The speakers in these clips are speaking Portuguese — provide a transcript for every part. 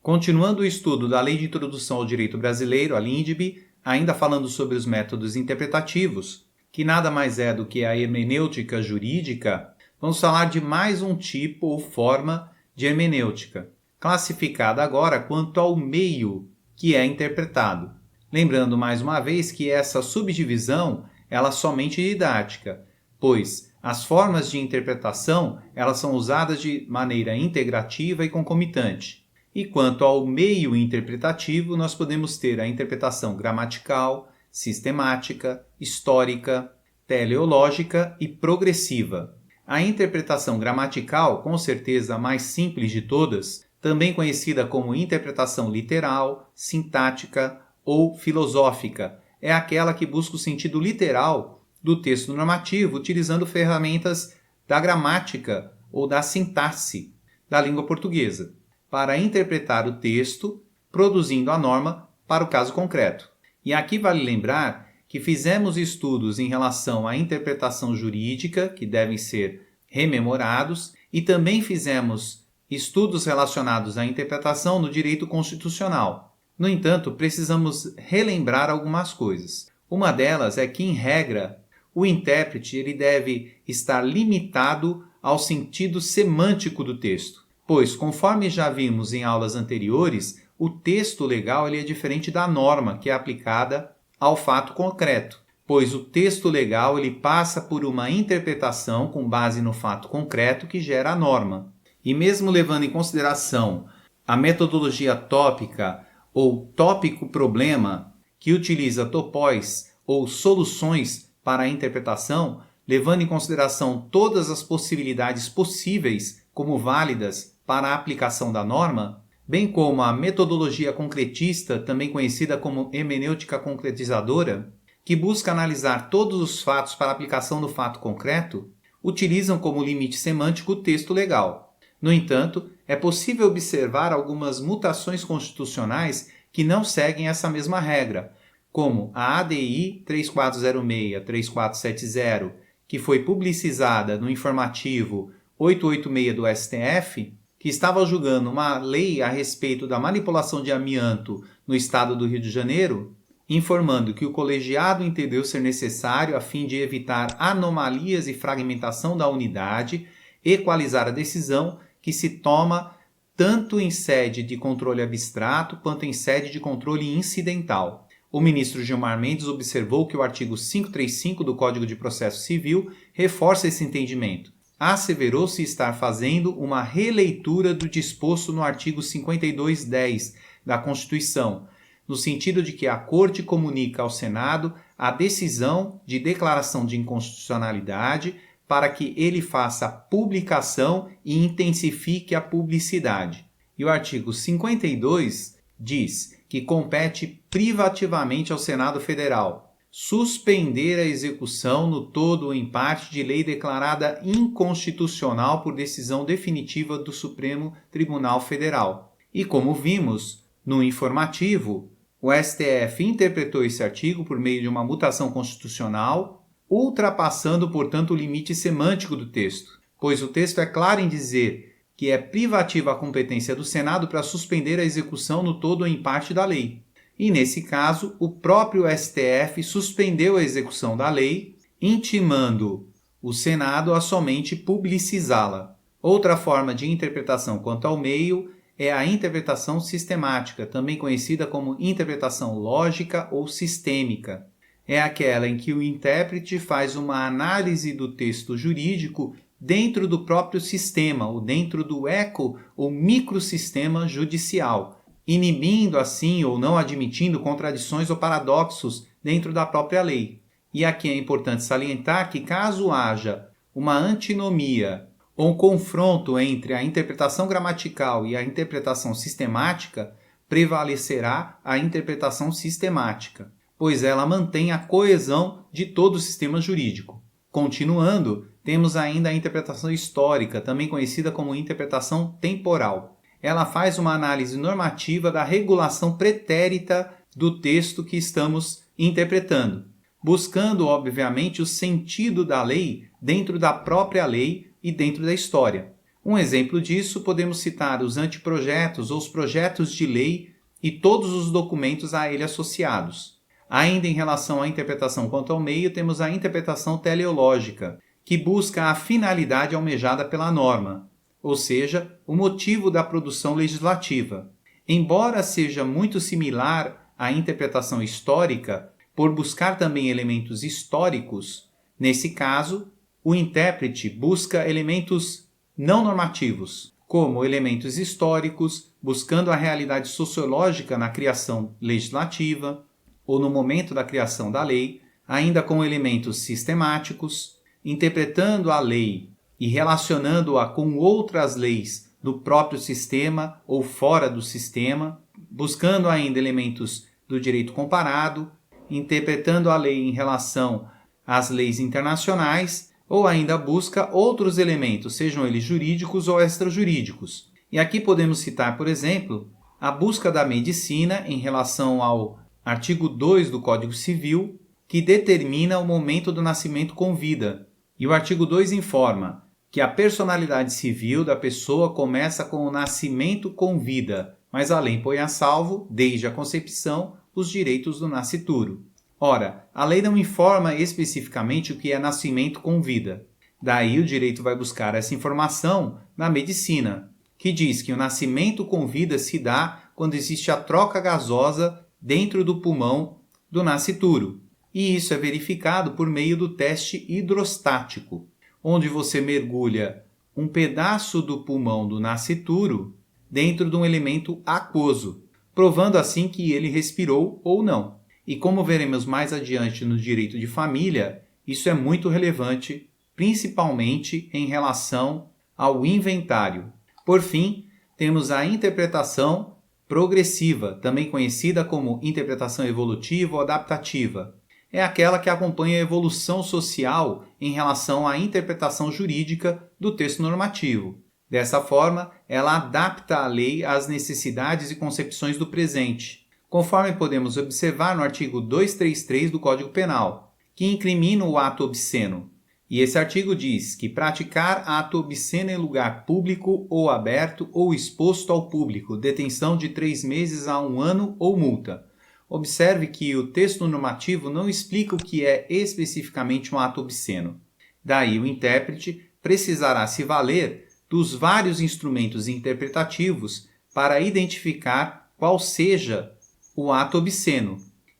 Continuando o estudo da Lei de Introdução ao Direito Brasileiro, a LINDB, ainda falando sobre os métodos interpretativos, que nada mais é do que a hermenêutica jurídica, vamos falar de mais um tipo ou forma de hermenêutica, classificada agora quanto ao meio que é interpretado. Lembrando mais uma vez que essa subdivisão ela é somente didática, pois as formas de interpretação elas são usadas de maneira integrativa e concomitante. E quanto ao meio interpretativo, nós podemos ter a interpretação gramatical, sistemática, histórica, teleológica e progressiva. A interpretação gramatical, com certeza a mais simples de todas, também conhecida como interpretação literal, sintática ou filosófica, é aquela que busca o sentido literal do texto normativo utilizando ferramentas da gramática ou da sintaxe da língua portuguesa, para interpretar o texto, produzindo a norma para o caso concreto. E aqui vale lembrar que fizemos estudos em relação à interpretação jurídica, que devem ser rememorados, e também fizemos estudos relacionados à interpretação no direito constitucional. No entanto, precisamos relembrar algumas coisas. Uma delas é que, em regra, o intérprete ele deve estar limitado ao sentido semântico do texto, pois, conforme já vimos em aulas anteriores, o texto legal ele é diferente da norma que é aplicada ao fato concreto, pois o texto legal ele passa por uma interpretação com base no fato concreto que gera a norma. E mesmo levando em consideração a metodologia tópica ou tópico-problema, que utiliza topóis ou soluções para a interpretação, levando em consideração todas as possibilidades possíveis como válidas para a aplicação da norma, bem como a metodologia concretista, também conhecida como hermenêutica concretizadora, que busca analisar todos os fatos para a aplicação do fato concreto, utilizam como limite semântico o texto legal. No entanto, é possível observar algumas mutações constitucionais que não seguem essa mesma regra, como a ADI 3406-3470, que foi publicizada no informativo 886 do STF, que estava julgando uma lei a respeito da manipulação de amianto no estado do Rio de Janeiro, informando que o colegiado entendeu ser necessário, a fim de evitar anomalias e fragmentação da unidade, equalizar a decisão que se toma tanto em sede de controle abstrato quanto em sede de controle incidental. O ministro Gilmar Mendes observou que o artigo 535 do Código de Processo Civil reforça esse entendimento. Asseverou-se estar fazendo uma releitura do disposto no artigo 5210 da Constituição, no sentido de que a Corte comunica ao Senado a decisão de declaração de inconstitucionalidade para que ele faça a publicação e intensifique a publicidade. E o artigo 52 diz que compete privativamente ao Senado Federal suspender a execução no todo ou em parte de lei declarada inconstitucional por decisão definitiva do Supremo Tribunal Federal. E como vimos no informativo, o STF interpretou esse artigo por meio de uma mutação constitucional, ultrapassando, portanto, o limite semântico do texto, pois o texto é claro em dizer que é privativa a competência do Senado para suspender a execução no todo ou em parte da lei. E, nesse caso, o próprio STF suspendeu a execução da lei, intimando o Senado a somente publicizá-la. Outra forma de interpretação quanto ao meio é a interpretação sistemática, também conhecida como interpretação lógica ou sistêmica. É aquela em que o intérprete faz uma análise do texto jurídico dentro do próprio sistema, ou dentro do eco ou microsistema judicial, inibindo assim ou não admitindo contradições ou paradoxos dentro da própria lei. E aqui é importante salientar que caso haja uma antinomia ou um confronto entre a interpretação gramatical e a interpretação sistemática, prevalecerá a interpretação sistemática, pois ela mantém a coesão de todo o sistema jurídico. Continuando, temos ainda a interpretação histórica, também conhecida como interpretação temporal. Ela faz uma análise normativa da regulação pretérita do texto que estamos interpretando, buscando, obviamente, o sentido da lei dentro da própria lei e dentro da história. Um exemplo disso podemos citar os anteprojetos ou os projetos de lei e todos os documentos a ele associados. Ainda em relação à interpretação quanto ao meio, temos a interpretação teleológica, que busca a finalidade almejada pela norma, ou seja, o motivo da produção legislativa. Embora seja muito similar à interpretação histórica, por buscar também elementos históricos, nesse caso, o intérprete busca elementos não normativos, como elementos históricos, buscando a realidade sociológica na criação legislativa ou no momento da criação da lei, ainda com elementos sistemáticos, interpretando a lei e relacionando-a com outras leis do próprio sistema ou fora do sistema, buscando ainda elementos do direito comparado, interpretando a lei em relação às leis internacionais, ou ainda busca outros elementos, sejam eles jurídicos ou extrajurídicos. E aqui podemos citar, por exemplo, a busca da medicina em relação ao artigo 2 do Código Civil, que determina o momento do nascimento com vida. E o artigo 2 informa que a personalidade civil da pessoa começa com o nascimento com vida, mas a lei põe a salvo, desde a concepção, os direitos do nascituro. Ora, a lei não informa especificamente o que é nascimento com vida. Daí o direito vai buscar essa informação na medicina, que diz que o nascimento com vida se dá quando existe a troca gasosa dentro do pulmão do nascituro. E isso é verificado por meio do teste hidrostático, onde você mergulha um pedaço do pulmão do nascituro dentro de um elemento aquoso, provando assim que ele respirou ou não. E como veremos mais adiante no direito de família, isso é muito relevante, principalmente em relação ao inventário. Por fim, temos a interpretação progressiva, também conhecida como interpretação evolutiva ou adaptativa. É aquela que acompanha a evolução social em relação à interpretação jurídica do texto normativo. Dessa forma, ela adapta a lei às necessidades e concepções do presente, conforme podemos observar no artigo 233 do Código Penal, que incrimina o ato obsceno. E esse artigo diz que praticar ato obsceno em lugar público ou aberto ou exposto ao público, detenção de 3 meses a 1 ano ou multa. Observe que o texto normativo não explica o que é especificamente um ato obsceno. Daí o intérprete precisará se valer dos vários instrumentos interpretativos para identificar qual seja o ato obsceno.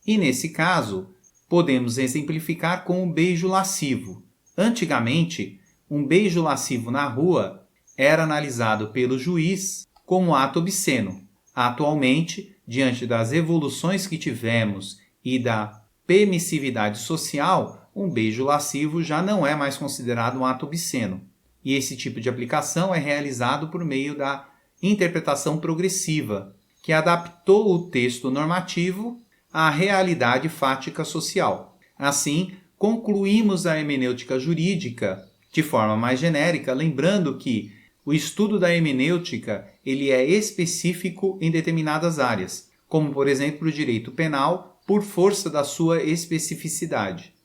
E nesse caso, podemos exemplificar com um beijo lascivo. Antigamente, um beijo lascivo na rua era analisado pelo juiz como ato obsceno. Atualmente, diante das evoluções que tivemos e da permissividade social, um beijo lascivo já não é mais considerado um ato obsceno. E esse tipo de aplicação é realizado por meio da interpretação progressiva, que adaptou o texto normativo à realidade fática social. Assim, concluímos a hermenêutica jurídica de forma mais genérica, lembrando que o estudo da hermenêutica ele é específico em determinadas áreas, como, por exemplo, o direito penal, por força da sua especificidade.